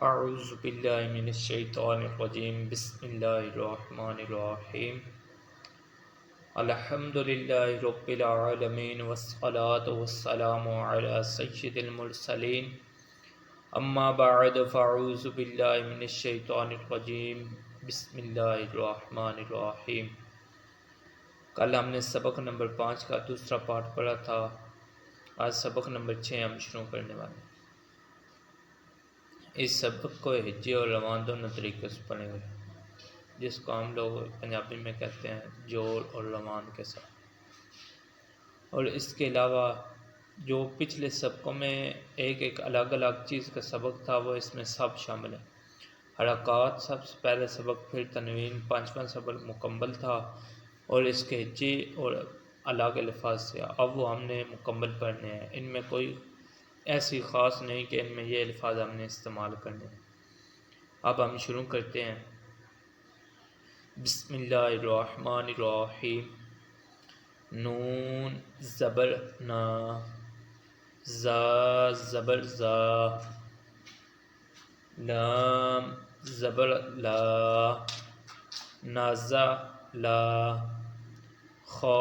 اعوذ باللہ من الشیطان الرجیم بسم اللہ الرحمن الرحیم الحمد للہ رب العالمین والصلاة والسلام علی سید المرسلین اما بعد فاعوذ باللہ من الشیطان الرجیم بسم اللہ الرحمن الرحیم۔ کل ہم نے سبق نمبر 5 کا دوسرا پارٹ پڑھا تھا، آج سبق نمبر 6 ہم شروع کرنے والے ہیں۔ اس سبق کو ہجی اور روان دونوں طریقے سے پڑھیں گے، جس کو ہم لوگ پنجابی میں کہتے ہیں جوڑ اور روان کے ساتھ۔ اور اس کے علاوہ جو پچھلے سبقوں میں ایک الگ الگ چیز کا سبق تھا وہ اس میں سب شامل ہیں۔ حرکات سب سے پہلے سبق، پھر تنوین، پانچواں سبق مکمل تھا اور اس کے ہجی اور الگ الفاظ سے اب وہ ہم نے مکمل پڑھنے ہیں۔ ان میں کوئی ایسی خاص نہیں کہ ان میں یہ الفاظ ہم نے استعمال کرنے ہیں۔ اب ہم شروع کرتے ہیں۔ بسم اللہ الرحمن الرحیم۔ نون زبر نا، زا زبر زا، لام زبر لا، نازا لا، خا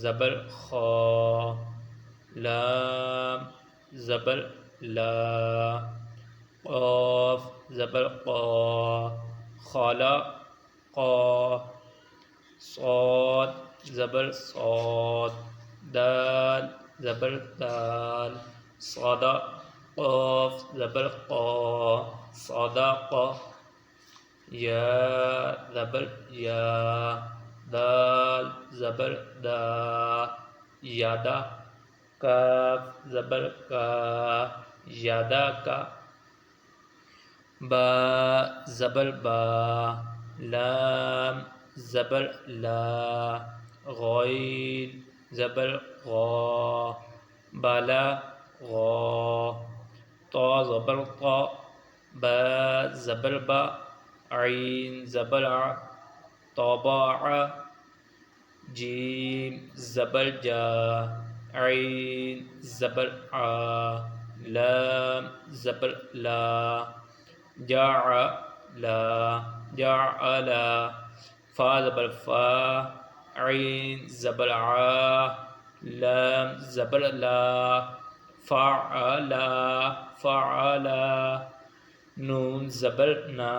زبر خا، لام زبر لا، قاف زبر قا، خالا قا، صاد زبر صاد، دال زبر دال، صادا قاف زبر قا، صادا قا، یا زبر یا، دال زبر دا، یادا، کاف زبر کا، یادا کا، با زبر با، لام زبر لا، غین زبر غا، بالا غا، طا زبر طا، با زبر با، عین زبر ع، طابع، جیم زبر جا، عین زبر ع، لام زبر لا، جاع لا، جعلا، فا زبر فا، عین زبر ع، لام زبر لا، فعلا فعلا، نون زبر نا،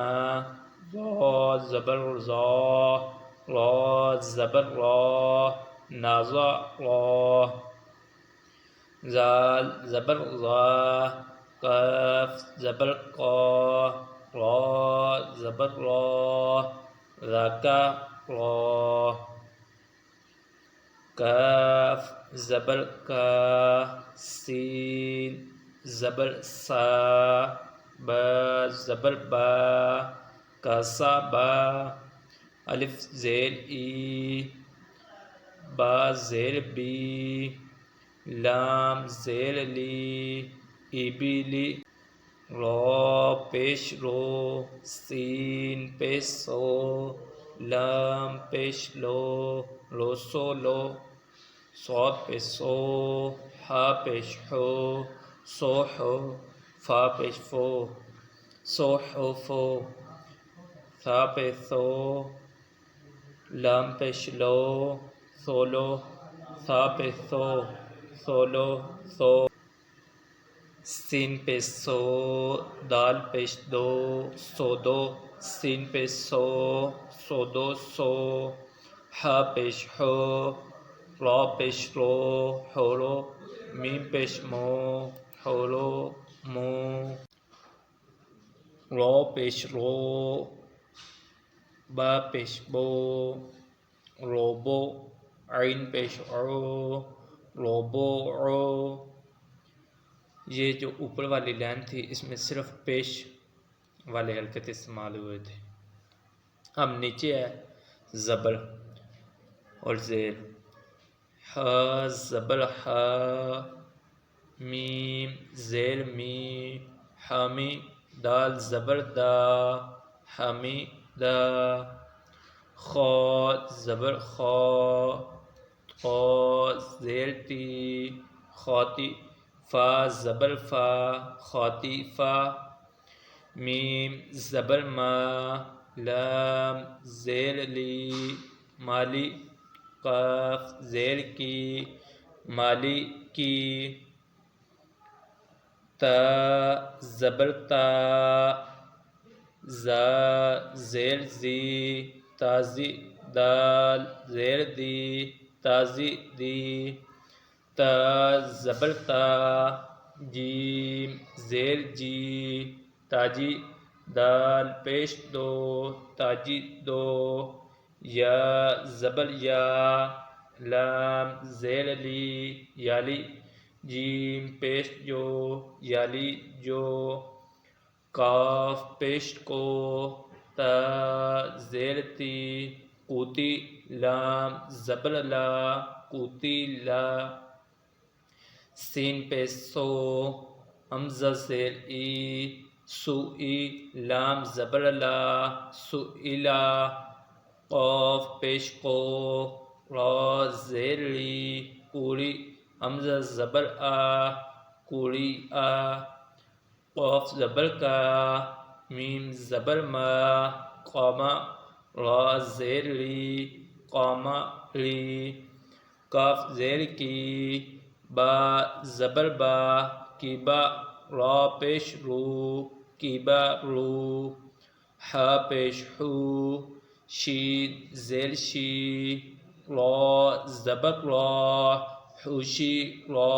ضا زبر ضا، را زبر را، نازا را، زال زبر ضا، قاف زبر قا، را زبر را، ذاکا را، کاف زبر کا، سین زبر سا، با زبر با، کاسا با، الف زیر ای، با زیر بی، لام زیر لی، ای بی لی، را پیش رو، سین پیش سو، لام پیش لو، رو سو لو، صاد پیش سو، ہا پیش ہو، سو ہو، فا پیش فو، سو ہو فو، ثا پیش ثو، لام پیش لو، سولو، ثا پیش ثو، سولو ثو، سین پیش سو، دال پیش دو، سودو، سین پیش سو، سودو سو، ہا پیش ہو، را پیش رو، حورو، میم پیش مو، حورو مو، را پیش رو، با پیش بو، روبو، عین پیش عو، روبو عو۔ یہ جو اوپر والی لائن تھی اس میں صرف پیش والے حرکت استعمال ہوئے تھے۔ ہم نیچے ہے زبر اور زیر، ہا زبر ہا، میم زیر می، حامی، دال زبر دا، حامی دا، خا زبر خا، طا زیر تی، خاتی، فا زبر فا، خاتی فا، میم زبر ما، لام زیر لی مالی، قاف زیر کی مالی کی، تا زبر تا، زا زیر زی تازی، دال زیر دی تازی دی، تا زبر تا، جیم زیر جی تاجی، دال پیش دو تاجی دو، یا زبر یا، لام زیر لی یالی، جیم پیش جو یالی جو، کاف پیش کو، تا زیر تی قوتی، لام زبر لا قوتی لا، سین پیش سو، حمزہ زیر ای سوئی، لام زبر لا سئلا، قاف پیش کو، را زیر لی کوڑی، حمزہ زبر آ کوڑی آ، قاف زبر کا، میم زبر ما، قاما، را زیر لی قاما لی، کاف زیر کی، با زبر با کی با، را پیش رو کی با رو، حا پیش حو، شین زیر شی، را زبر را حوشی را۔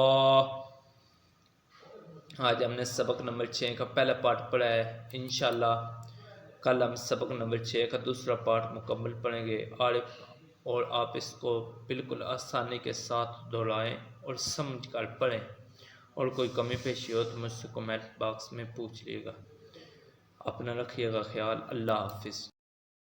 آج ہم نے سبق نمبر 6 کا پہلا پارٹ پڑھا ہے، انشاءاللہ کل ہم سبق نمبر 6 کا دوسرا پارٹ مکمل پڑھیں گے، اور آپ اس کو بالکل آسانی کے ساتھ دہرائیں اور سمجھ کر پڑھیں، اور کوئی کمی پیشی ہو تو مجھ سے کمنٹ باکس میں پوچھ لیے گا۔ اپنا رکھیے گا خیال، اللہ حافظ۔